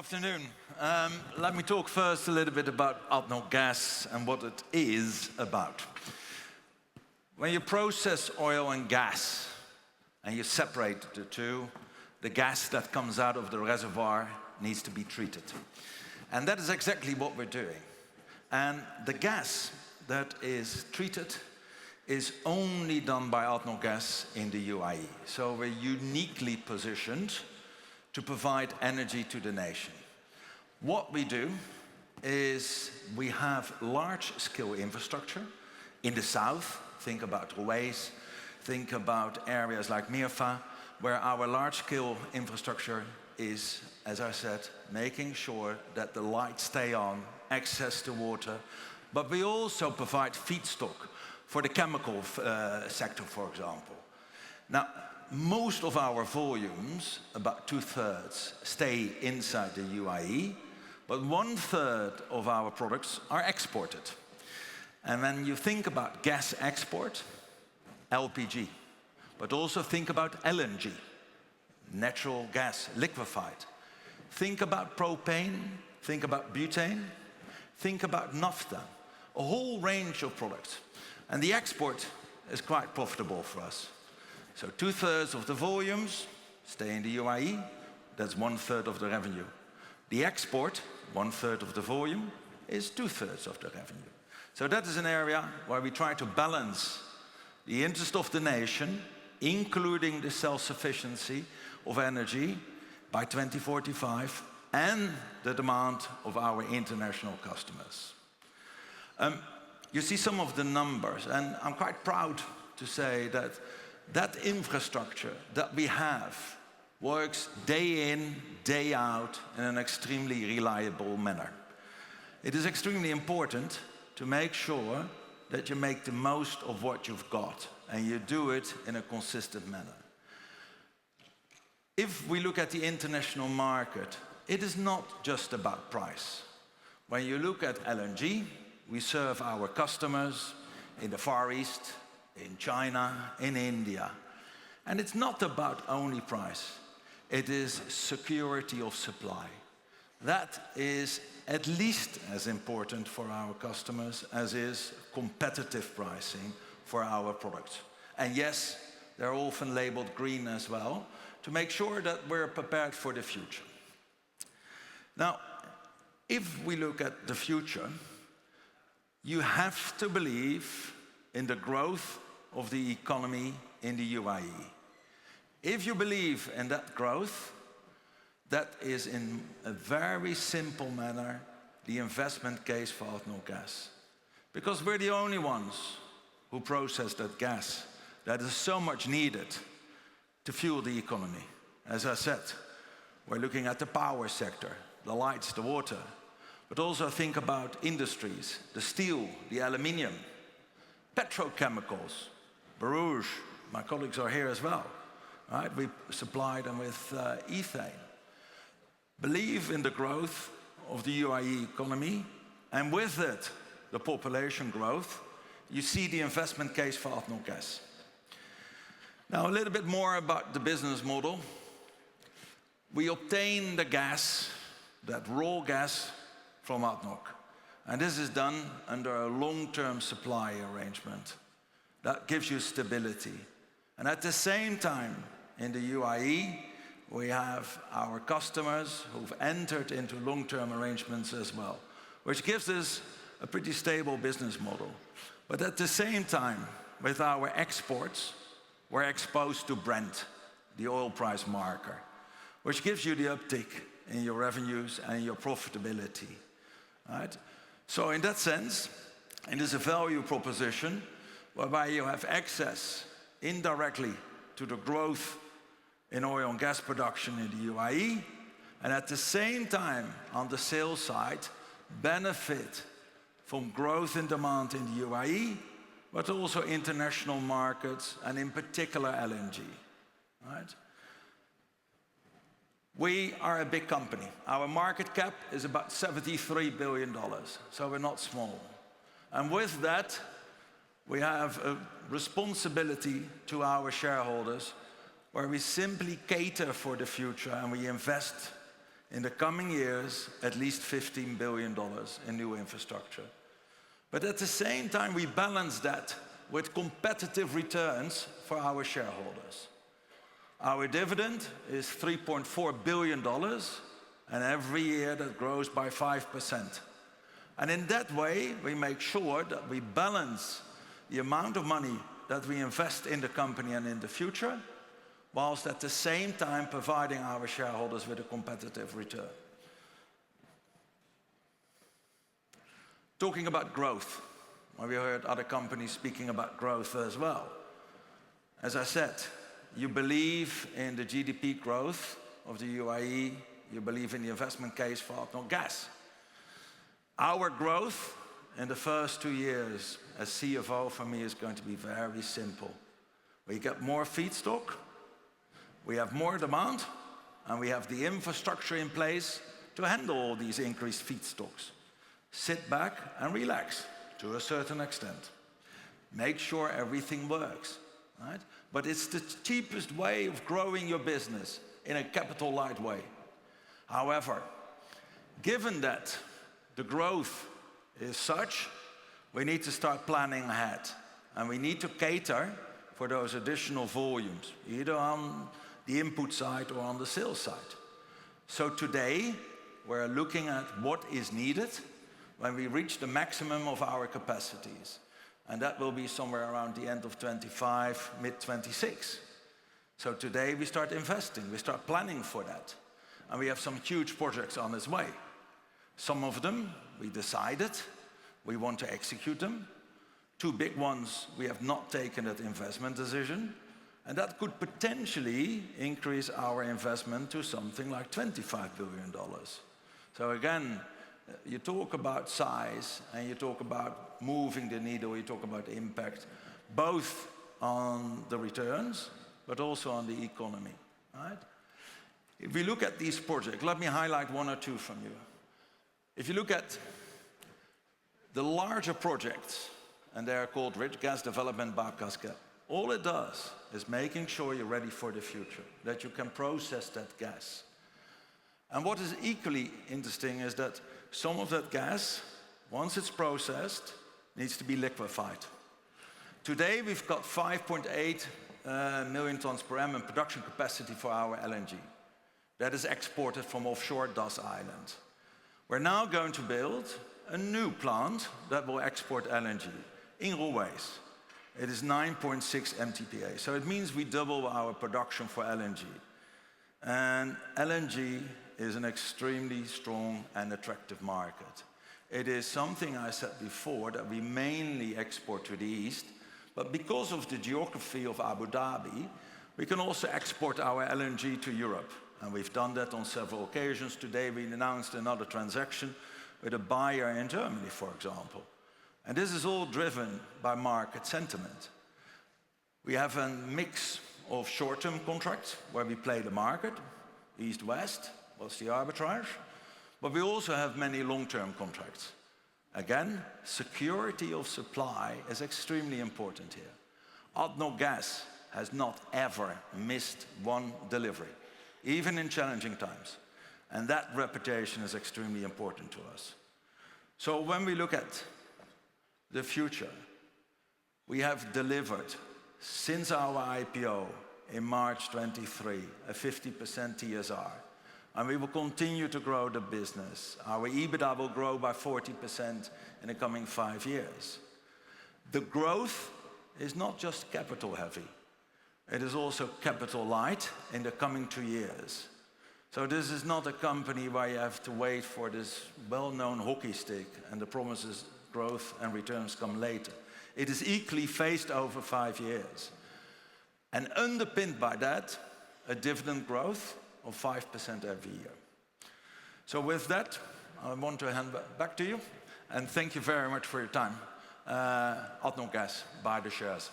afternoon. Let me talk first a little bit about ADNOC gas and what it is about. When you process oil and gas and you separate the two, the gas that comes out of the reservoir needs to be treated. And that is exactly what we're doing. And the gas that is treated is only done by ADNOC gas in the UAE. So we're uniquely positioned to provide energy to the nation. What we do is we have large-scale infrastructure in the south. Think about Ruwais, think about areas like Mirfa, where our large-scale infrastructure is, as I said, making sure that the lights stay on, access to water, but we also provide feedstock for the chemical sector, for example. Now, most of our volumes, about 2/3, stay inside the UAE, but 1/3 of our products are exported. And when you think about gas export, LPG, but also think about LNG, natural gas, liquefied. Think about propane, think about butane, think about naphtha, a whole range of products. And the export is quite profitable for us. So 2/3 of the volumes stay in the UAE, that's 1/3 of the revenue. The export, 1/3 of the volume, is 2/3 of the revenue. So that is an area where we try to balance the interest of the nation, including the self-sufficiency of energy by 2045, and the demand of our international customers. You see some of the numbers, and I'm quite proud to say that that infrastructure that we have works day in, day out in an extremely reliable manner. It is extremely important to make sure that you make the most of what you've got and you do it in a consistent manner. If we look at the international market, it is not just about price. When you look at LNG, we serve our customers in the Far East, in China, in India. And it's not about only price. It is security of supply. That is at least as important for our customers as is competitive pricing for our products. And yes, they're often labeled green as well, to make sure that we're prepared for the future. Now, if we look at the future, you have to believe in the growth of the economy in the UAE. If you believe in that growth, that is in a very simple manner the investment case for ADNOC gas. Because we're the only ones who process that gas that is so much needed to fuel the economy. As I said, we're looking at the power sector, the lights, the water, but also think about industries, the steel, the aluminium, petrochemicals, Barouge, my colleagues are here as well, right? We supply them with ethane. Believe in the growth of the UAE economy, and with it, the population growth, you see the investment case for ADNOC gas. Now, a little bit more about the business model. We obtain the gas, that raw gas, from ADNOC. And this is done under a long-term supply arrangement. That gives you stability. And at the same time, in the UAE, we have our customers who've entered into long-term arrangements as well, which gives us a pretty stable business model. But at the same time, with our exports, we're exposed to Brent, the oil price marker, which gives you the uptick in your revenues and your profitability, right? So in that sense, it is a value proposition whereby you have access indirectly to the growth in oil and gas production in the UAE, and at the same time, on the sales side, benefit from growth in demand in the UAE, but also international markets, and in particular LNG, right? We are a big company. Our market cap is about $73 billion, so we're not small. And with that, we have a responsibility to our shareholders where we simply cater for the future and we invest in the coming years, at least $15 billion in new infrastructure. But at the same time, we balance that with competitive returns for our shareholders. Our dividend is $3.4 billion, and every year that grows by 5%. And in that way, we make sure that we balance the amount of money that we invest in the company and in the future, whilst at the same time providing our shareholders with a competitive return. Talking about growth, well, we heard other companies speaking about growth as well. As I said, you believe in the GDP growth of the UAE, you believe in the investment case for ADNOC Gas. Our growth in the first 2 years as CFO for me is going to be very simple. We get more feedstock, we have more demand, and we have the infrastructure in place to handle all these increased feedstocks. Sit back and relax to a certain extent. Make sure everything works, right? But it's the cheapest way of growing your business in a capital-light way. However, given that the growth is such, we need to start planning ahead. And we need to cater for those additional volumes, either on the input side or on the sales side. So today, we're looking at what is needed when we reach the maximum of our capacities. And that will be somewhere around the end of 25, mid-26. So today we start investing, we start planning for that. And we have some huge projects on its way. Some of them we decided we want to execute them. 2 big ones we have not taken that investment decision. And that could potentially increase our investment to something like $25 billion. So again, you talk about size and you talk about moving the needle, you talk about impact, both on the returns, but also on the economy, right? If we look at these projects, let me highlight 1 or 2 from you. If you look at the larger projects, and they are called Rich Gas Development by Cascade, all it does is making sure you're ready for the future, that you can process that gas. And what is equally interesting is that some of that gas, once it's processed, needs to be liquefied. Today, we've got 5.8 million tons per annum production capacity for our LNG. That is exported from offshore Das Island. We're now going to build a new plant that will export LNG in Ruwais. It is 9.6 MTPA, so it means we double our production for LNG. And LNG is an extremely strong and attractive market. It is something I said before that we mainly export to the east, but because of the geography of Abu Dhabi, we can also export our LNG to Europe. And we've done that on several occasions. Today we announced another transaction with a buyer in Germany, for example. And this is all driven by market sentiment. We have a mix of short-term contracts where we play the market, east-west, what's the arbitrage, but we also have many long-term contracts. Again, security of supply is extremely important here. ADNOC Gas has not ever missed 1 delivery, even in challenging times. And that reputation is extremely important to us. So when we look at the future, we have delivered, since our IPO in March 23, a 50% TSR. And we will continue to grow the business. Our EBITDA will grow by 40% in the coming 5 years. The growth is not just capital heavy. It is also capital light in the coming 2 years. So this is not a company where you have to wait for this well-known hockey stick and the promises growth and returns come later. It is equally phased over 5 years. And underpinned by that, a dividend growth of 5% every year. So with that, I want to hand back to you, and thank you very much for your time. ADNOC Gas, buy the shares.